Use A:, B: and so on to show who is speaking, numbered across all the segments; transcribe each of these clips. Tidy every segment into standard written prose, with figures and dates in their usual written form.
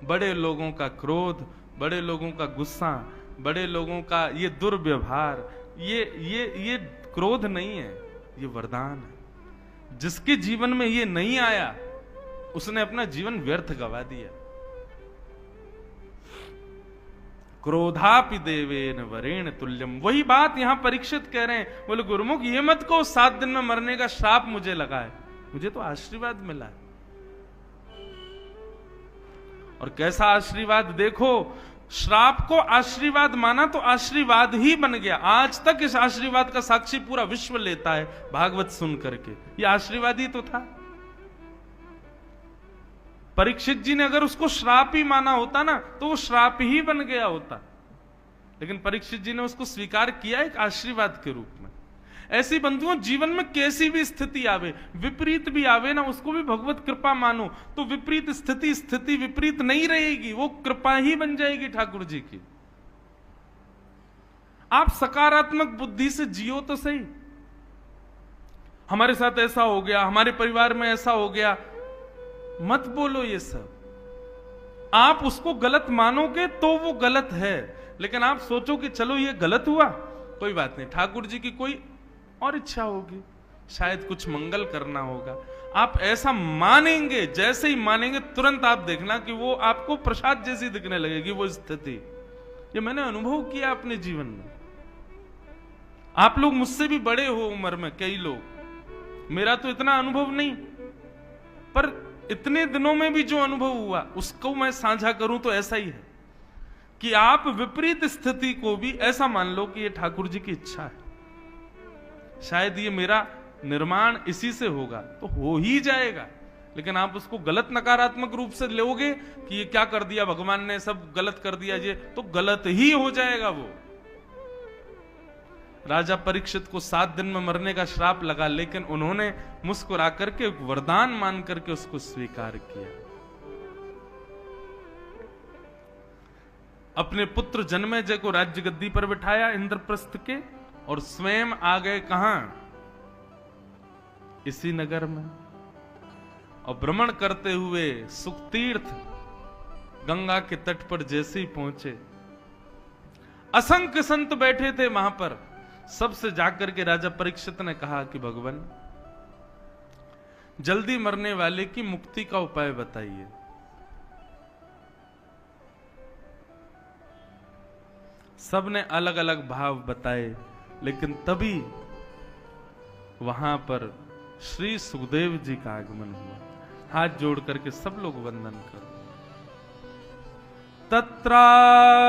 A: बड़े लोगों का क्रोध, बड़े लोगों का गुस्सा, बड़े लोगों का ये दुर्व्यवहार, ये क्रोध नहीं है, ये वरदान है। जिसके जीवन में ये नहीं आया उसने अपना जीवन व्यर्थ गवा दिया। क्रोधापि देवेन वरेण तुल्यम, वही बात यहां परीक्षित कह रहे हैं। बोले गुरुमुख ये मत को 7 दिन में मरने का श्राप मुझे लगा है, मुझे तो आशीर्वाद मिला है। और कैसा आशीर्वाद देखो, श्राप को आशीर्वाद माना तो आशीर्वाद ही बन गया। आज तक इस आशीर्वाद का साक्षी पूरा विश्व लेता है भागवत सुन करके, ये आशीर्वाद ही तो था। परीक्षित जी ने अगर उसको श्राप ही माना होता ना तो वो श्राप ही बन गया होता, लेकिन परीक्षित जी ने उसको स्वीकार किया एक आशीर्वाद के रूप में। ऐसी बंधुओं जीवन में कैसी भी स्थिति आवे, विपरीत भी आवे ना, उसको भी भगवत कृपा मानो तो विपरीत स्थिति विपरीत नहीं रहेगी, वो कृपा ही बन जाएगी ठाकुर जी की। आप सकारात्मक बुद्धि से जियो तो सही। हमारे साथ ऐसा हो गया, हमारे परिवार में ऐसा हो गया, मत बोलो ये सब। आप उसको गलत मानोगे तो वो गलत है, लेकिन आप सोचो कि चलो ये गलत हुआ, कोई बात नहीं, ठाकुर जी की कोई और इच्छा होगी, शायद कुछ मंगल करना होगा। आप ऐसा मानेंगे, जैसे ही मानेंगे तुरंत आप देखना कि वो आपको प्रसाद जैसी दिखने लगेगी वो स्थिति। ये मैंने अनुभव किया अपने जीवन में। आप लोग मुझसे भी बड़े हो उम्र में, कई लोग, मेरा तो इतना अनुभव नहीं, पर इतने दिनों में भी जो अनुभव हुआ उसको मैं साझा करूं तो ऐसा ही है कि आप विपरीत स्थिति को भी ऐसा मान लो कि ये ठाकुर जी की इच्छा है, शायद ये मेरा निर्माण इसी से होगा, तो हो ही जाएगा। लेकिन आप उसको गलत नकारात्मक रूप से लोगे कि ये क्या कर दिया भगवान ने, सब गलत कर दिया, ये तो गलत ही हो जाएगा वो। राजा परीक्षित को 7 दिन में मरने का श्राप लगा, लेकिन उन्होंने मुस्कुरा करके वरदान मान करके उसको स्वीकार किया। अपने पुत्र जन्मेजय को राज्य गद्दी पर बिठाया इंद्रप्रस्थ के, और स्वयं आ गए कहां, इसी नगर में। और भ्रमण करते हुए सुखतीर्थ गंगा के तट पर जैसे ही पहुंचे, असंख्य संत बैठे थे वहां पर। सबसे जाकर के राजा परीक्षित ने कहा कि भगवान जल्दी मरने वाले की मुक्ति का उपाय बताइए। सबने अलग अलग भाव बताए, लेकिन तभी वहां पर श्री सुखदेव जी का आगमन हुआ। हाथ जोड़ करके सब लोग वंदन करो। तत्रा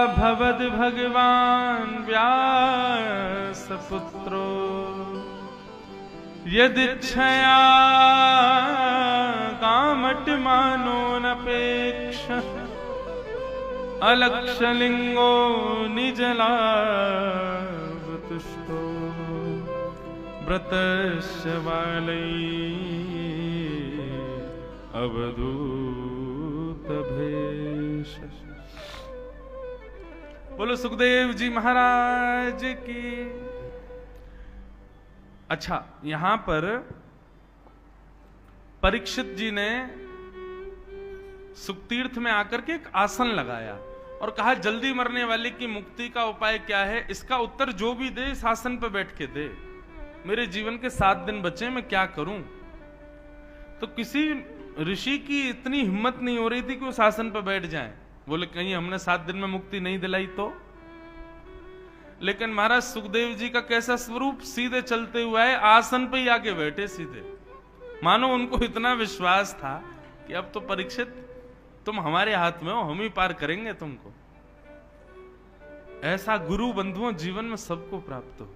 A: भवद भगवान व्यास पुत्रो यदिच्छया कामट मानो नपेक्ष अलक्षलिंगो निजलाव तुष्टो व्रतस्य वालै अवधूत भेष। बोलो सुखदेव जी महाराज की। अच्छा, यहां पर परीक्षित जी ने सुखतीर्थ में आकर के एक आसन लगाया और कहा जल्दी मरने वाले की मुक्ति का उपाय क्या है, इसका उत्तर जो भी दे इस आसन पर बैठ के दे। मेरे जीवन के 7 दिन बचे, मैं क्या करूं। तो किसी ऋषि की इतनी हिम्मत नहीं हो रही थी कि उस आसन पर बैठ जाएं। बोले कहीं हमने 7 दिन में मुक्ति नहीं दिलाई तो। लेकिन महाराज सुखदेव जी का कैसा स्वरूप, सीधे चलते हुए आए, आसन पे ही आके बैठे सीधे। मानो उनको इतना विश्वास था कि अब तो परीक्षित तुम हमारे हाथ में हो, हम ही पार करेंगे तुमको। ऐसा गुरु बंधुओं जीवन में सबको प्राप्त हो।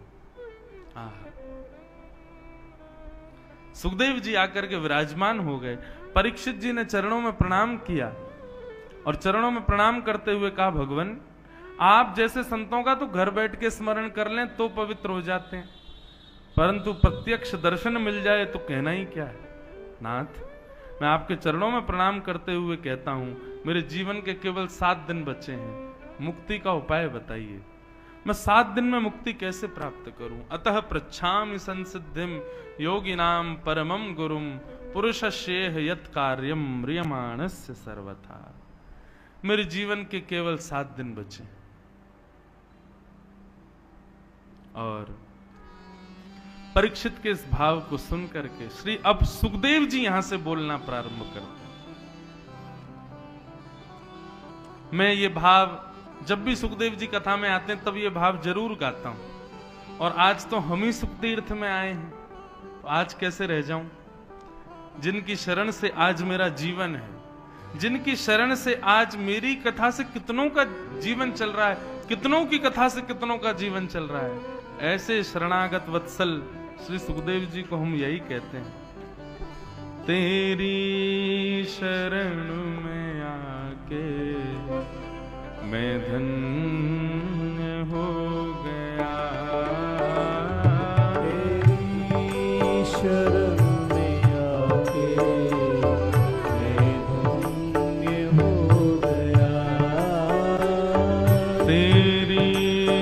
A: सुखदेव जी आकर के विराजमान हो गए। परीक्षित जी ने चरणों में प्रणाम किया और चरणों में प्रणाम करते हुए कहा भगवान आप जैसे संतों का तो घर बैठ के स्मरण कर लें तो पवित्र हो जाते हैं, परंतु प्रत्यक्ष दर्शन मिल जाए तो कहना ही क्या है। नाथ, मैं आपके चरणों में प्रणाम करते हुए कहता हूं मेरे जीवन के केवल 7 दिन बचे हैं, मुक्ति का उपाय बताइए। मैं 7 दिन में मुक्ति कैसे प्राप्त करूं। अतः पृच्छामि संसिद्धिम योगिनाम परमम गुरुम पुरुषस्येह यत् कार्यम म्रियमाणस्य सर्वथा। मेरे जीवन के केवल 7 दिन बचे। और परीक्षित के इस भाव को सुन करके श्री अब सुखदेव जी यहां से बोलना प्रारंभ करते हैं। मैं ये भाव जब भी सुखदेव जी कथा में आते हैं तब ये भाव जरूर गाता हूं, और आज तो हम ही सुख तीर्थ में आए हैं, तो आज कैसे रह जाऊं। जिनकी शरण से आज मेरा जीवन है, जिनकी शरण से आज मेरी कथा से कितनों का जीवन चल रहा है, कितनों की कथा से कितनों का जीवन चल रहा है, ऐसे शरणागत वत्सल श्री सुखदेव जी को हम यही कहते हैं, तेरी शरण में आके मैं धन्य हो गया,
B: तेरी शरण में आके मैं धन्य हो गया,
A: तेरी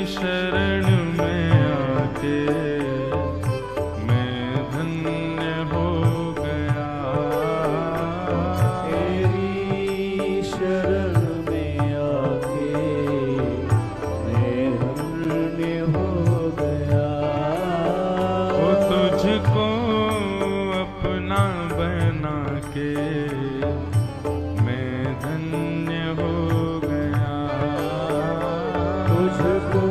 A: शरण में आके मैं धन्य हो गया,
B: तेरी शरण में आके मैं धन्य हो गया,
A: वो तुझको अपना बना के मैं धन्य हो गया,
B: तुझको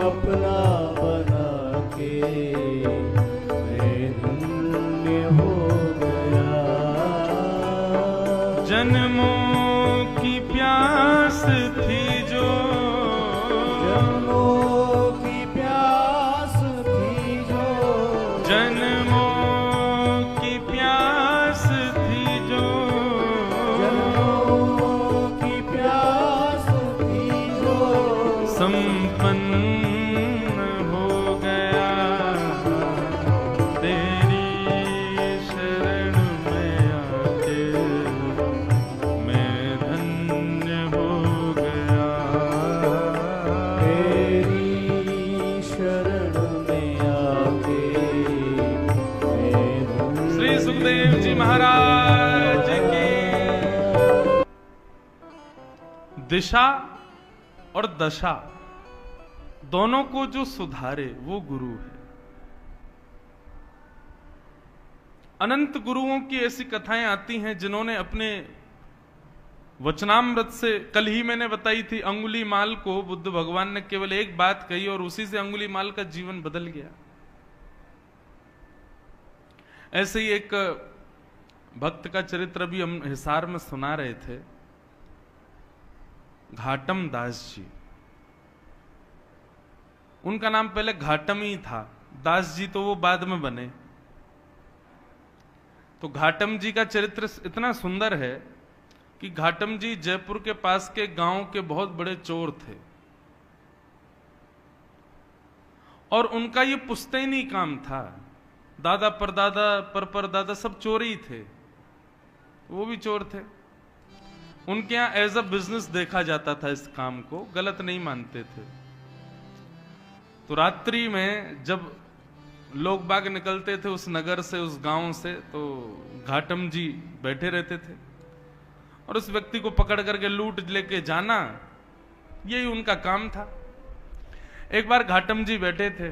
B: अपना बना के मैं धन्य हो गया,
A: जन्मों की प्यास थी जो,
B: जन्मों की प्यास थी जो,
A: जन्मों की प्यास थी जो,
B: जन्मों की प्यास थी जो,
A: संपन्न हो गया, तेरी शरण में आके मैं धन्य हो गया,
B: तेरी शरण में आके मैं धन्य।
A: श्री सुखदेव जी महाराज की। दिशा और दशा दोनों को जो सुधारे वो गुरु है। अनंत गुरुओं की ऐसी कथाएं आती हैं जिन्होंने अपने वचनामृत से, कल ही मैंने बताई थी, अंगुलीमाल को बुद्ध भगवान ने केवल एक बात कही और उसी से अंगुलीमाल का जीवन बदल गया। ऐसे ही एक भक्त का चरित्र भी हम हिसार में सुना रहे थे, घाटम दास जी। उनका नाम पहले घाटम ही था, दास जी तो वो बाद में बने। तो घाटम जी का चरित्र इतना सुंदर है कि घाटम जी जयपुर के पास के गांव के बहुत बड़े चोर थे, और उनका ये पुश्तैनी काम था। दादा परदादा परदादा सब चोर ही थे, वो भी चोर थे। उनके यहां एज अ बिजनेस देखा जाता था, इस काम को गलत नहीं मानते थे। तो रात्रि में जब लोग बाग निकलते थे उस नगर से, उस गांव से, तो घाटम जी बैठे रहते थे और उस व्यक्ति को पकड़ करके लूट लेके जाना, यही उनका काम था। एक बार घाटम जी बैठे थे,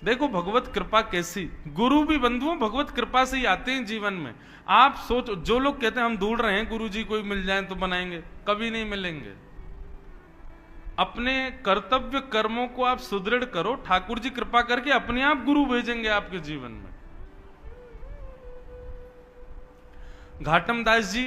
A: देखो भगवत कृपा कैसी, गुरु भी बंधुओं भगवत कृपा से ही आते हैं जीवन में। आप सोचो, जो लोग कहते हैं हम ढूंढ रहे हैं गुरु जी कोई मिल जाए तो बनाएंगे, कभी नहीं मिलेंगे। अपने कर्तव्य कर्मों को आप सुदृढ़ करो, ठाकुर जी कृपा करके अपने आप गुरु भेजेंगे आपके जीवन में। घाटम दास जी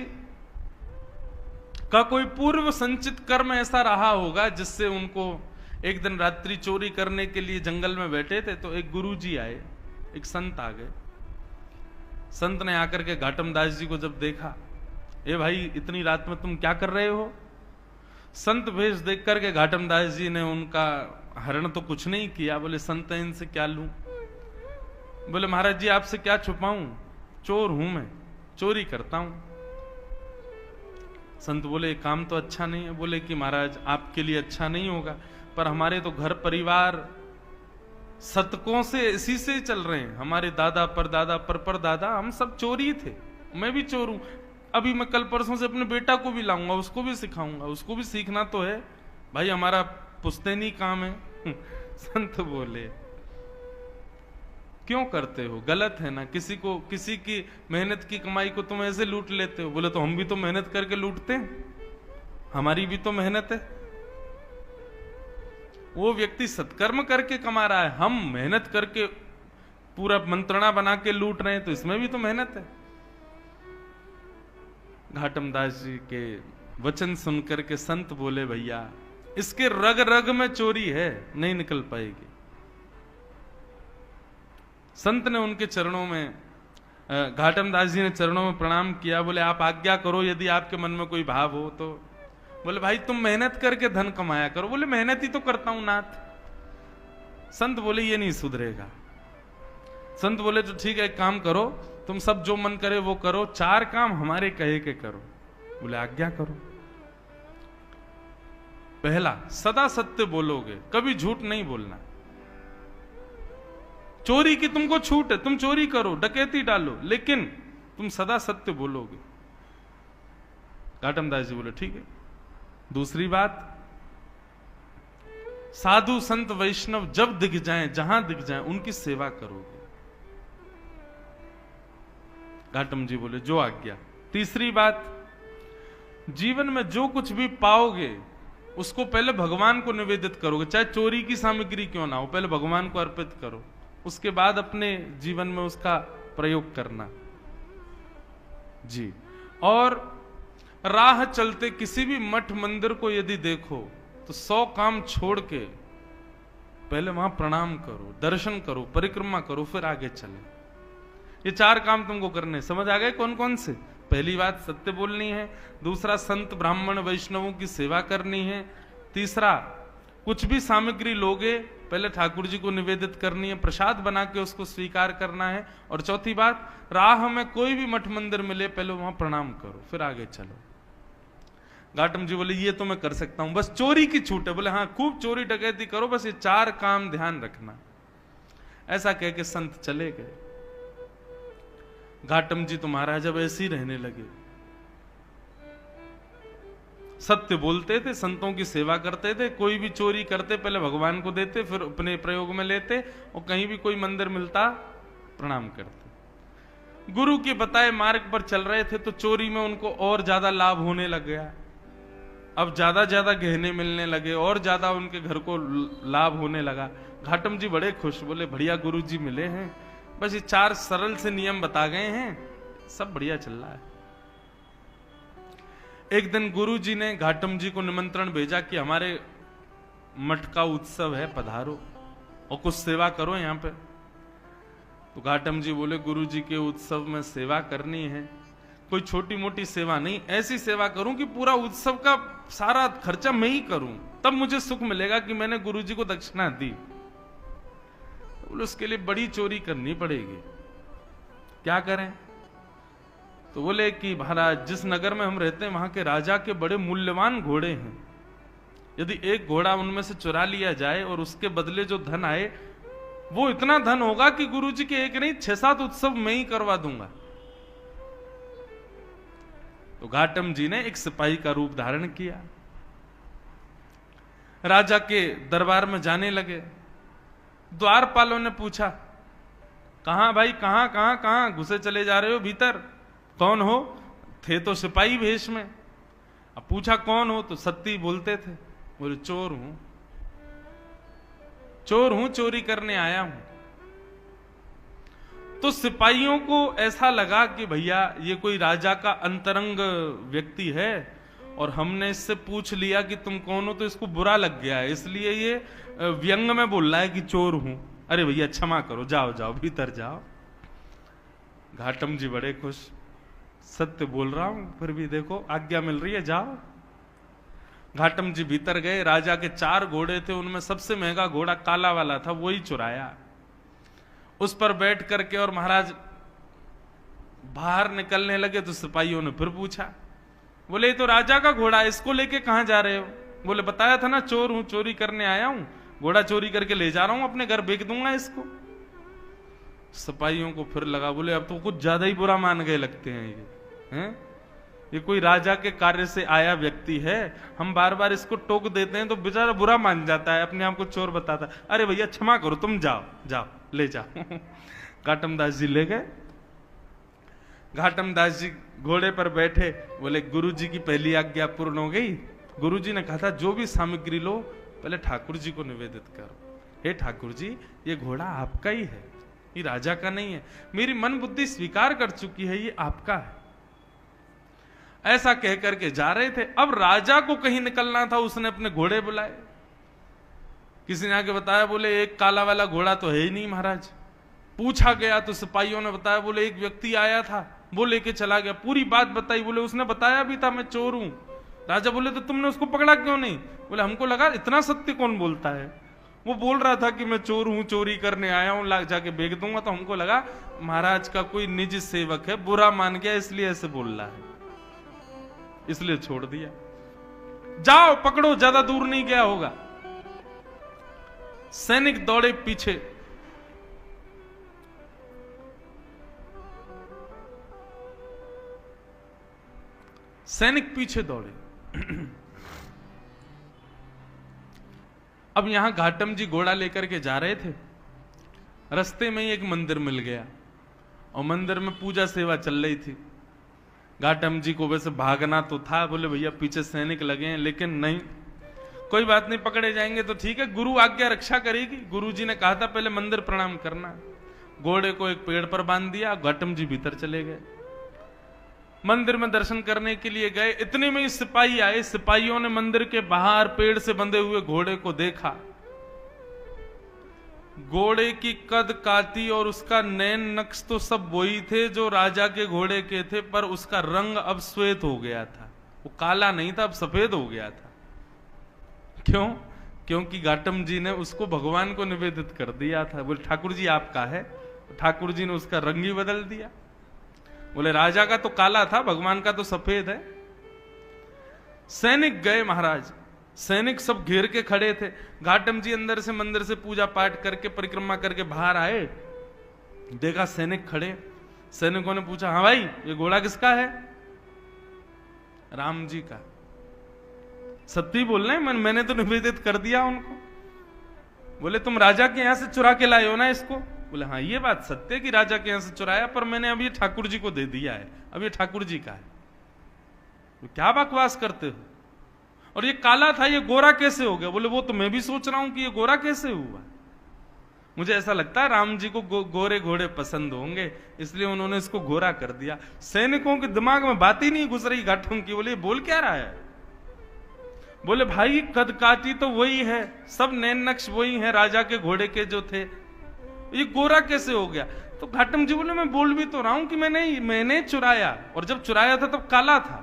A: का कोई पूर्व संचित कर्म ऐसा रहा होगा जिससे उनको, एक दिन रात्रि चोरी करने के लिए जंगल में बैठे थे तो एक गुरु जी आए, एक संत आ गए। संत ने आकर के घाटम दास जी को जब देखा, ए भाई इतनी रात में तुम क्या कर रहे हो? संत भेष देख करके घाटम दास जी ने उनका हरण तो कुछ नहीं किया, बोले संत इनसे क्या लूं? बोले महाराज जी आपसे क्या छुपाऊं, चोर हूं मैं, चोरी करता हूं। संत बोले काम तो अच्छा नहीं है। बोले कि महाराज आपके लिए अच्छा नहीं होगा, पर हमारे तो घर परिवार शतकों से इसी से चल रहे हैं, हमारे दादा परदादा परदादा हम सब चोरी थे, मैं भी चोर हूं। अभी मैं कल परसों से अपने बेटा को भी लाऊंगा, उसको भी सिखाऊंगा, उसको भी सीखना तो है भाई, हमारा पुश्तैनी काम है। संत बोले क्यों करते हो, गलत है ना, किसी की मेहनत की कमाई को तुम ऐसे लूट लेते हो। बोले तो हम भी तो मेहनत करके लूटते हैं, हमारी भी तो मेहनत है। वो व्यक्ति सत्कर्म करके कमा रहा है, हम मेहनत करके पूरा मंत्रणा बना के लूट रहे हैं, तो इसमें भी तो मेहनत है। घाटम दास जी के वचन सुनकर के संत बोले भैया इसके रग रग में चोरी है, नहीं निकल पाएगी। संत ने उनके चरणों में, घाटम दास जी ने चरणों में प्रणाम किया। बोले आप आज्ञा करो, यदि आपके मन में कोई भाव हो तो। बोले भाई तुम मेहनत करके धन कमाया करो। बोले मेहनत ही तो करता हूं नाथ। संत बोले ये नहीं सुधरेगा। संत बोले तो ठीक है, एक काम करो, तुम सब जो मन करे वो करो, 4 काम हमारे कहे के करो। बोले आज्ञा करो। पहला, सदा सत्य बोलोगे, कभी झूठ नहीं बोलना। चोरी की तुमको छूट है, तुम चोरी करो, डकैती डालो, लेकिन तुम सदा सत्य बोलोगे। घाटम दास जी बोले ठीक है। दूसरी बात, साधु संत वैष्णव जब दिख जाएं, जहां दिख जाएं, उनकी सेवा करोगे। घाटम जी बोले जो आज्ञा। तीसरी बात, जीवन में जो कुछ भी पाओगे उसको पहले भगवान को निवेदित करोगे, चाहे चोरी की सामग्री क्यों ना हो, पहले भगवान को अर्पित करो, उसके बाद अपने जीवन में उसका प्रयोग करना जी। और राह चलते किसी भी मठ मंदिर को यदि देखो तो 100 काम छोड़ के पहले वहां प्रणाम करो, दर्शन करो, परिक्रमा करो, फिर आगे चले। ये 4 काम तुमको करने, समझ आ गए कौन कौन से? पहली बात सत्य बोलनी है, दूसरा संत ब्राह्मण वैष्णवों की सेवा करनी है, तीसरा कुछ भी सामग्री लोगे पहले ठाकुर जी को निवेदित करनी है, प्रसाद बना के उसको स्वीकार करना है, और चौथी बात, राह में कोई भी मठ मंदिर मिले पहले वहां प्रणाम करो, फिर आगे चलो। घाटम जी बोले ये तो मैं कर सकता हूं, बस चोरी की छूट है। बोले हाँ खूब चोरी डकैती करो, बस ये 4 काम ध्यान रखना। ऐसा कह के संत चले गए। घाटम जी तो महाराज जब ऐसे ही रहने लगे, सत्य बोलते थे, संतों की सेवा करते थे, कोई भी चोरी करते पहले भगवान को देते, फिर अपने प्रयोग में लेते, और कहीं भी कोई मंदिर मिलता प्रणाम करते। गुरु के बताए मार्ग पर चल रहे थे तो चोरी में उनको और ज्यादा लाभ होने लग गया। अब ज्यादा ज्यादा गहने मिलने लगे और ज्यादा उनके घर को लाभ होने लगा। घाटम जी बड़े खुश, बोले बढ़िया गुरु जी मिले हैं, बस ये 4 सरल से नियम बता गए हैं, सब बढ़िया चल रहा है। एक दिन गुरु जी ने घाटम जी को निमंत्रण भेजा कि हमारे मठ का उत्सव है, पधारो और कुछ सेवा करो यहाँ पे। तो घाटम जी बोले गुरु जी के उत्सव में सेवा करनी है, कोई छोटी मोटी सेवा नहीं, ऐसी सेवा करूं कि पूरा उत्सव का सारा खर्चा मैं ही करूं, तब मुझे सुख मिलेगा कि मैंने गुरु जी को दक्षिणा दी। बोले उसके लिए बड़ी चोरी करनी पड़ेगी, क्या करें? तो बोले कि महाराज जिस नगर में हम रहते हैं वहां के राजा के बड़े मूल्यवान घोड़े हैं, यदि एक घोड़ा उनमें से चुरा लिया जाए और उसके बदले जो धन आए वो इतना धन होगा कि गुरुजी के एक नहीं 6-7 उत्सव मैं ही करवा दूंगा। तो घाटम जी ने एक सिपाही का रूप धारण किया, राजा के दरबार में जाने लगे। द्वारपालों ने पूछा कहां भाई, कहां कहां कहां घुसे चले जा रहे हो भीतर, कौन हो? थे तो सिपाही वेश में। अब पूछा कौन हो, तो सत्य बोलते थे। बोले चोर हूं, चोर हूं, चोरी करने आया हूं। तो सिपाहियों को ऐसा लगा कि भैया ये कोई राजा का अंतरंग व्यक्ति है और हमने इससे पूछ लिया कि तुम कौन हो, तो इसको बुरा लग गया है, इसलिए ये व्यंग में बोल रहा है कि चोर हूं। अरे भैया क्षमा करो, जाओ जाओ भीतर जाओ। घाटम जी बड़े खुश, सत्य बोल रहा हूं फिर भी देखो आज्ञा मिल रही है, जाओ। घाटम जी भीतर गए, राजा के 4 घोड़े थे, उनमें सबसे महंगा घोड़ा काला वाला था, वही चुराया, उस पर बैठ करके और महाराज बाहर निकलने लगे। तो सिपाहियों ने फिर पूछा, बोले ये तो राजा का घोड़ा है, इसको लेके कहां जा रहे हो? बोले बताया था ना चोर हूं, चोरी करने आया हूं, घोड़ा चोरी करके ले जा रहा हूं, अपने घर बेच दूंगा इसको। सिपाहियों को फिर लगा, बोले अब तो कुछ ज्यादा ही बुरा मान गए लगते हैं ये हैं? ये कोई राजा के कार्य से आया व्यक्ति है, हम बार बार इसको टोक देते हैं तो बेचारा बुरा मान जाता है, अपने आप को चोर बताता है। अरे भैया क्षमा करो, तुम जाओ जाओ ले जाओ। घाटम दास जी ले गए। घाटम दास जी घोड़े पर बैठे, बोले गुरुजी की पहली आज्ञा पूर्ण हो गई। गुरुजी ने कहा था जो भी सामग्री लो पहले ठाकुर जी को निवेदित करो। हे ठाकुर जी, ये घोड़ा आपका ही है, ये राजा का नहीं है। मेरी मन बुद्धि स्वीकार कर चुकी है, ये आपका है। ऐसा कह करके जा रहे थे। अब राजा को कहीं निकलना था, उसने अपने घोड़े बुलाए। किसी ने आके बताया, बोले एक काला वाला घोड़ा तो है ही नहीं महाराज। पूछा गया तो सिपाहियों ने बताया, बोले एक व्यक्ति आया था, वो लेके चला गया। पूरी बात बताई, बोले उसने बताया भी था मैं चोर हूं। राजा बोले तो तुमने उसको पकड़ा क्यों नहीं? बोले हमको लगा इतना सत्य कौन बोलता है, वो बोल रहा था कि मैं चोर हूं, चोरी करने आया हूं, जाके बेच दूंगा। तो हमको लगा महाराज का कोई निजी सेवक है, बुरा मान गया इसलिए ऐसे बोल रहा है, इसलिए छोड़ दिया। जाओ पकड़ो, ज्यादा दूर नहीं गया होगा। सैनिक दौड़े पीछे। सैनिक पीछे दौड़े। अब यहां घाटम जी घोड़ा लेकर के जा रहे थे। रास्ते में ही एक मंदिर मिल गया और मंदिर में पूजा सेवा चल रही थी। घाटम जी को वैसे भागना तो था, बोले भैया पीछे सैनिक लगे हैं, लेकिन नहीं, कोई बात नहीं, पकड़े जाएंगे तो ठीक है, गुरु आज्ञा रक्षा करेगी। गुरु जी ने कहा था पहले मंदिर प्रणाम करना। घोड़े को एक पेड़ पर बांध दिया, घाटम जी भीतर चले गए। मंदिर में दर्शन करने के लिए गए, इतने में ही सिपाही आए। सिपाहियों ने मंदिर के बाहर पेड़ से बंधे हुए घोड़े को देखा। घोड़े की कद काती और उसका नैन नक्श तो सब वही थे जो राजा के घोड़े के थे, पर उसका रंग अब श्वेत हो गया था। वो काला नहीं था, अब सफेद हो गया था। क्यों? क्योंकि घाटम जी ने उसको भगवान को निवेदित कर दिया था। बोले ठाकुर जी आपका है। ठाकुर जी ने उसका रंग ही बदल दिया। बोले राजा का तो काला था, भगवान का तो सफेद है। सैनिक गए महाराज, सैनिक सब घेर के खड़े थे। घाटम जी अंदर से मंदिर से पूजा पाठ करके परिक्रमा करके बाहर आए, देखा सैनिक खड़े। सैनिकों ने पूछा, हाँ भाई ये घोड़ा किसका है? राम जी का। सत्य बोल रहे हैं, मैंने तो निवेदित कर दिया उनको। बोले तुम राजा के यहां से चुरा के लाए हो ना इसको? बोले हाँ ये बात सत्य कि राजा के यहां से चुराया, पर मैंने अब ये ठाकुर जी को दे दिया है, अब ये ठाकुर जी का है। तो क्या बकवास करते हो? और ये काला था, ये गोरा कैसे हो गया? बोले वो तो मैं भी सोच रहा हूं कि ये गोरा कैसे हुआ। मुझे ऐसा लगता है राम जी को गोरे घोड़े पसंद होंगे, इसलिए उन्होंने इसको गोरा कर दिया। सैनिकों के दिमाग में बात ही नहीं घुस रही घाटों की। बोले बोल क्या रहा है? बोले भाई कद काटी तो वही है, सब नैन नक्श वही है राजा के घोड़े के जो थे, ये गोरा कैसे हो गया? तो घाटम जी बोले मैं बोल भी तो रहा हूं कि मैंने चुराया, और जब चुराया था तब काला था,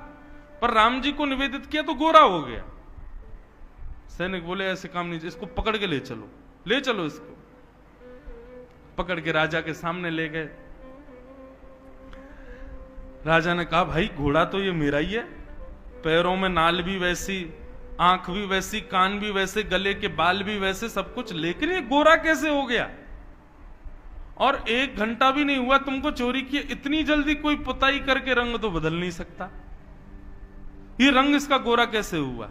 A: पर राम जी को निवेदित किया तो गोरा हो गया। सैनिक बोले ऐसे काम नहीं, इसको पकड़ के ले चलो, ले चलो इसको। पकड़ के राजा के सामने ले गए। राजा ने कहा भाई घोड़ा तो ये मेरा ही है, पैरों में नाल भी वैसी, आंख भी वैसी, कान भी वैसे, गले के बाल भी वैसे, सब कुछ, लेकिन ये गोरा कैसे हो गया? और 1 घंटा भी नहीं हुआ तुमको चोरी किए, इतनी जल्दी कोई पुताई करके रंग तो बदल नहीं सकता, ये रंग इसका गोरा कैसे हुआ?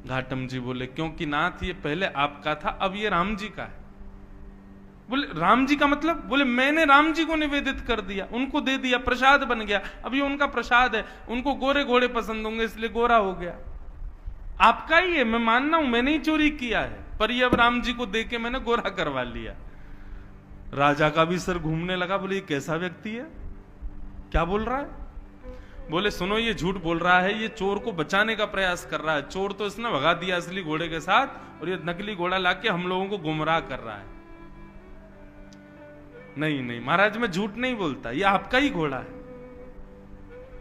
A: घाटम जी बोले क्योंकि नाथ ये पहले आपका था, अब ये राम जी का है। बोले राम जी का मतलब? बोले मैंने राम जी को निवेदित कर दिया, उनको दे दिया, प्रसाद बन गया, अब ये उनका प्रसाद है, उनको गोरे घोड़े पसंद होंगे इसलिए गोरा हो गया। आपका ही है, मैं मानना हूं मैंने ही चोरी किया है, पर ये अब राम जी को दे के मैंने गोरा करवा लिया। राजा का भी सर घूमने लगा। बोले ये कैसा व्यक्ति है, क्या बोल रहा है? बोले सुनो ये झूठ बोल रहा है, ये चोर को बचाने का प्रयास कर रहा है। चोर तो इसने भगा दिया असली घोड़े के साथ, और ये नकली घोड़ा लाके हम लोगों को गुमराह कर रहा है। नहीं नहीं महाराज मैं झूठ नहीं बोलता, ये आपका ही घोड़ा है।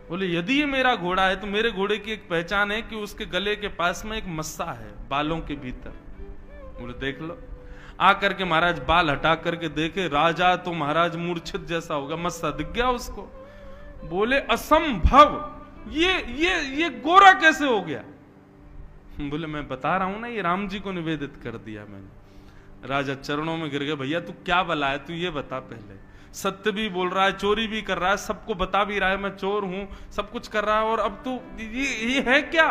A: बोले यदि ये मेरा घोड़ा है तो मेरे घोड़े की एक पहचान है कि उसके गले के पास में एक मस्सा है बालों के भीतर। बोले देख लो। आकर के महाराज बाल हटा करके देखे, राजा तो महाराज मूर्छित जैसा हो गया, मस्सा दिख गया उसको। बोले असंभव, ये गोरा कैसे हो गया? बोले मैं बता रहा हूं ना, ये राम जी को निवेदित कर दिया मैंने। राजा चरणों में गिर गए, भैया तू क्या बला है, तू ये बता पहले। सत्य भी बोल रहा है, चोरी भी कर रहा है, सबको बता भी रहा है मैं चोर हूं, सब कुछ कर रहा है, और अब तो ये है क्या?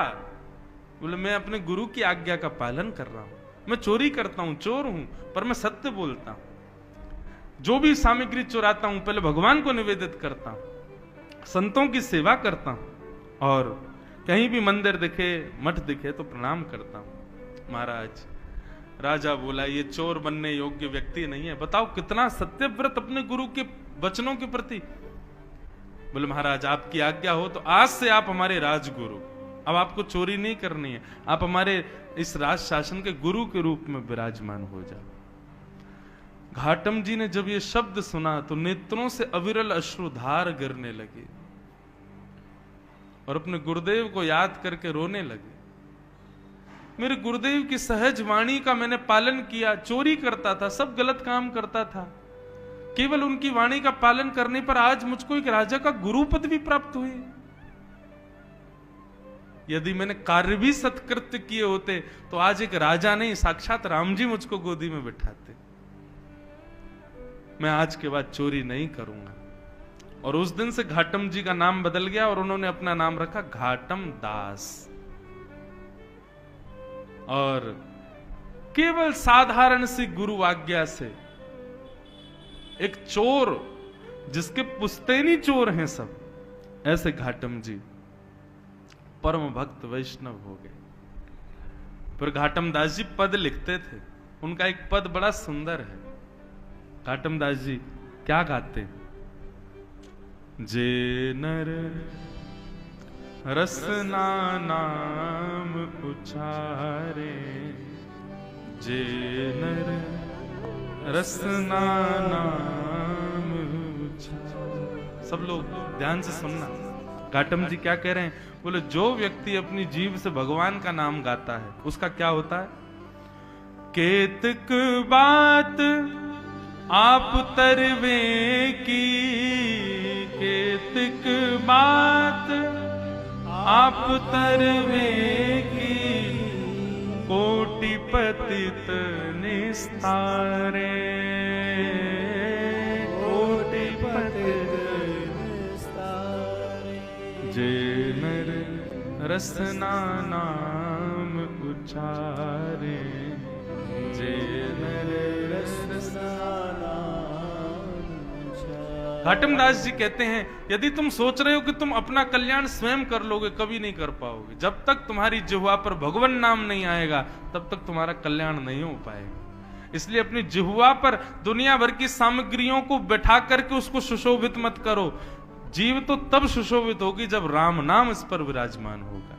A: बोले मैं अपने गुरु की आज्ञा का पालन कर रहा हूं, मैं चोरी करता हूं, चोर हूं, पर मैं सत्य बोलता हूं। जो भी सामग्री चुराता हूं पहले भगवान को निवेदित करता हूं, संतों की सेवा करता हूं, और कहीं भी मंदिर दिखे, मठ दिखे तो प्रणाम करता हूं। महाराज राजा बोला ये चोर बनने योग्य व्यक्ति नहीं है। बताओ कितना सत्यव्रत अपने गुरु के वचनों के प्रति। बोले महाराज आपकी आज्ञा हो तो आज से आप हमारे राजगुरु, अब आपको चोरी नहीं करनी है, आप हमारे इस राज शासन के गुरु के रूप में विराजमान हो जाओ। घाटम जी ने जब ये शब्द सुना तो नेत्रों से अविरल अश्रुधार गिरने लगे और अपने गुरुदेव को याद करके रोने लगे। मेरे गुरुदेव की सहज वाणी का मैंने पालन किया, चोरी करता था, सब गलत काम करता था, केवल उनकी वाणी का पालन करने पर आज मुझको एक राजा का गुरु पद भी प्राप्त हुई। यदि मैंने कार्य भी सत्कृत्य किए होते तो आज एक राजा नहीं साक्षात राम जी मुझको गोदी में बिठाते। मैं आज के बाद चोरी नहीं करूंगा। और उस दिन से घाटम जी का नाम बदल गया और उन्होंने अपना नाम रखा घाटम दास। और केवल साधारण सी गुरु आज्ञा से एक चोर, जिसके पुश्तैनी चोर हैं सब, ऐसे घाटम जी परम भक्त वैष्णव हो गए। पर घाटम दास जी पद लिखते थे, उनका एक पद बड़ा सुंदर है। घाटम दास जी क्या गाते? जे नर रसना नाम उचारे, जे नर रसना नाम उचारे। सब लोग ध्यान से सुनना, घाटम जी क्या कह रहे हैं? बोले जो व्यक्ति अपनी जीभ से भगवान का नाम गाता है उसका क्या होता है? केतक बात आप तरवे की, केतक बात आप तरवे की, कोटि पतित निस्तारे, कोटि पतित निस्तारे। जे नर रसना नाम उचारे, जे नर रसना घाटम दास जी कहते हैं यदि तुम सोच रहे हो कि तुम अपना कल्याण स्वयं कर लोगे, कभी नहीं कर पाओगे। जब तक तुम्हारी जिह्वा पर भगवान नाम नहीं आएगा तब तक तुम्हारा कल्याण नहीं हो पाएगा। इसलिए अपनी जिह्वा पर दुनिया भर की सामग्रियों को बैठा करके उसको सुशोभित मत करो। जीव तो तब सुशोभित होगी जब राम नाम इस पर विराजमान होगा।